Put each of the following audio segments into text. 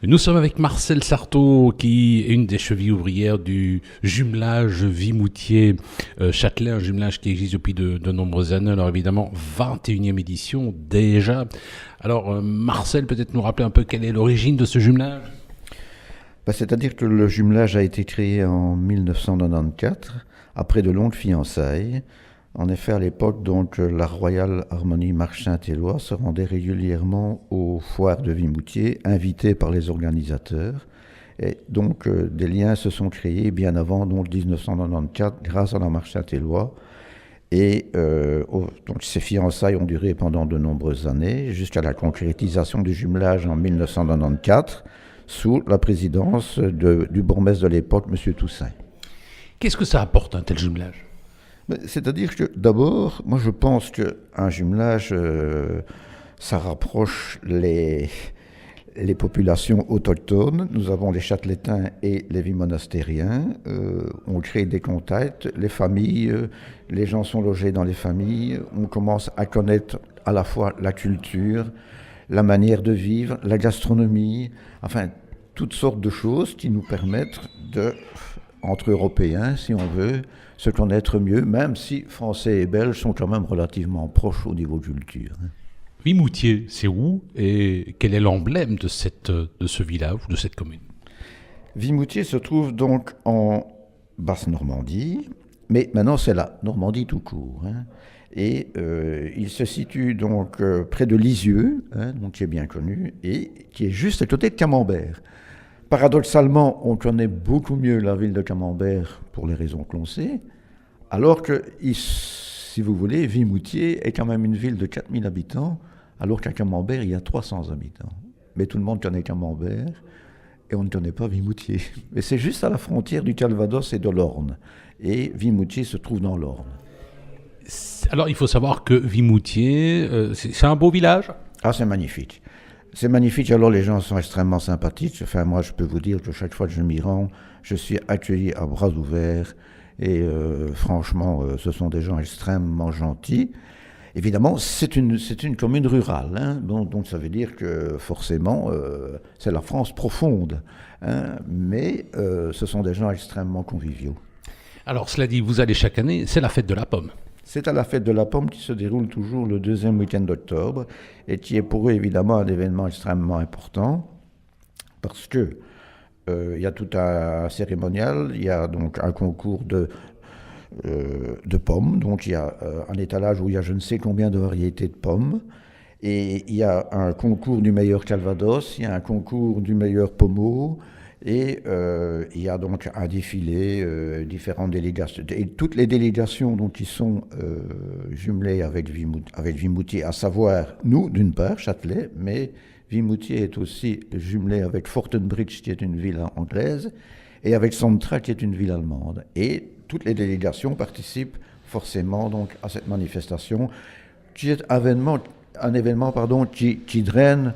Nous sommes avec Marcel Sarthaud, qui est une des chevilles ouvrières du jumelage Vimoutier-Châtelet, un jumelage qui existe depuis de nombreuses années. Alors évidemment, 21e édition déjà. Alors Marcel, peut-être nous rappeler un peu quelle est l'origine de ce jumelage? C'est-à-dire que le jumelage a été créé en 1994, après de longues fiançailles. En effet, à l'époque, donc, la Royal Harmonie Marche Saint-Éloi se rendait régulièrement aux foires de Vimoutier, invitée par les organisateurs. Et donc, des liens se sont créés bien avant donc, 1994, grâce à la Marche Saint-Éloi. Et donc, ces fiançailles ont duré pendant de nombreuses années, jusqu'à la concrétisation du jumelage en 1994, sous la présidence du bourgmestre de l'époque, M. Toussaint. Qu'est-ce que ça apporte un tel jumelage? C'est-à-dire que d'abord, moi je pense qu'un jumelage, ça rapproche les populations autochtones. Nous avons les Châteletins et les Vimonastériens. On crée des contacts, les familles, les gens sont logés dans les familles. On commence à connaître à la fois la culture, la manière de vivre, la gastronomie, enfin toutes sortes de choses qui nous permettent de, entre Européens, si on veut, se connaître mieux, même si Français et Belges sont quand même relativement proches au niveau culture. Vimoutier, c'est où et quel est l'emblème de ce village, de cette commune? Vimoutier se trouve donc en Basse-Normandie, mais maintenant c'est la Normandie tout court. Et il se situe donc près de Lisieux, donc qui est bien connu, et qui est juste à côté de Camembert. Paradoxalement, on connaît beaucoup mieux la ville de Camembert pour les raisons que l'on sait, alors que, si vous voulez, Vimoutier est quand même une ville de 4000 habitants, alors qu'à Camembert, il y a 300 habitants. Mais tout le monde connaît Camembert, et on ne connaît pas Vimoutier. Mais c'est juste à la frontière du Calvados et de l'Orne. Et Vimoutier se trouve dans l'Orne. Alors, il faut savoir que Vimoutier, c'est un beau village? Ah, c'est magnifique. C'est magnifique, alors les gens sont extrêmement sympathiques. Enfin, moi, je peux vous dire que chaque fois que je m'y rends, je suis accueilli à bras ouverts. Et franchement, ce sont des gens extrêmement gentils. Évidemment, c'est une commune rurale, donc ça veut dire que forcément, c'est la France profonde. Mais ce sont des gens extrêmement conviviaux. Alors, cela dit, vous allez chaque année, c'est la fête de la pomme. C'est à la fête de la pomme qui se déroule toujours le deuxième week-end d'octobre et qui est pour eux évidemment un événement extrêmement important parce que il y a tout un cérémonial, il y a donc un concours de pommes, donc il y a un étalage où il y a je ne sais combien de variétés de pommes et il y a un concours du meilleur Calvados, il y a un concours du meilleur pommeau. Et il y a donc un défilé, différentes délégations. Et toutes les délégations donc, qui sont jumelées avec Vimoutier, à savoir nous, d'une part, Châtelet, mais Vimoutier est aussi jumelé avec Fortenbridge, qui est une ville anglaise, et avec Sontra, qui est une ville allemande. Et toutes les délégations participent forcément donc, à cette manifestation, qui est un événement qui draine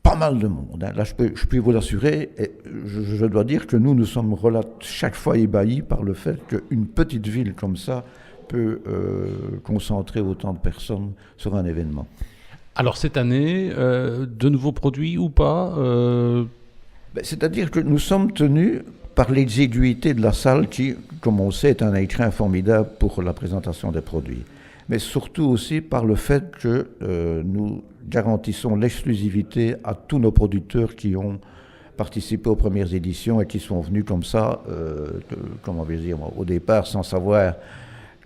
pas mal de monde. Là, je peux vous l'assurer. Et je dois dire que nous sommes chaque fois ébahis par le fait qu'une petite ville comme ça peut concentrer autant de personnes sur un événement. Alors cette année, de nouveaux produits ou pas C'est-à-dire que nous sommes tenus par l'exiguïté de la salle qui, comme on le sait, est un écrin formidable pour la présentation des produits. Mais surtout aussi par le fait que nous garantissons l'exclusivité à tous nos producteurs qui ont participé aux premières éditions et qui sont venus comme ça, au départ, sans savoir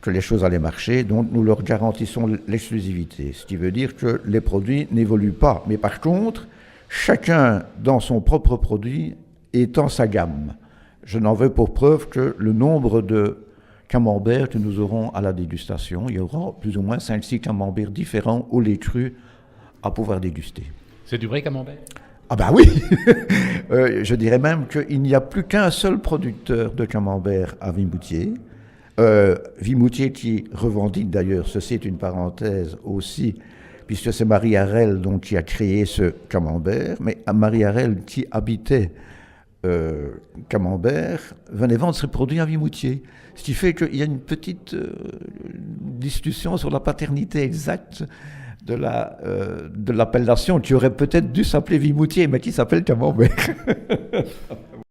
que les choses allaient marcher. Donc nous leur garantissons l'exclusivité, ce qui veut dire que les produits n'évoluent pas. Mais par contre, chacun dans son propre produit étend sa gamme. Je n'en veux pour preuve que le nombre de camemberts que nous aurons à la dégustation. Il y aura plus ou moins 5-6 camemberts différents au lait cru à pouvoir déguster. C'est du vrai camembert? Ah ben oui Je dirais même qu'il n'y a plus qu'un seul producteur de camembert à Vimoutier. Vimoutier qui revendique d'ailleurs, ceci est une parenthèse aussi, puisque c'est Marie Harel donc, qui a créé ce camembert, mais Marie Harel qui habitait Camembert venait vendre ses produits à Vimoutier. Ce qui fait qu'il y a une petite discussion sur la paternité exacte de l'appellation qui aurait peut-être dû s'appeler Vimoutier, mais qui s'appelle Camembert.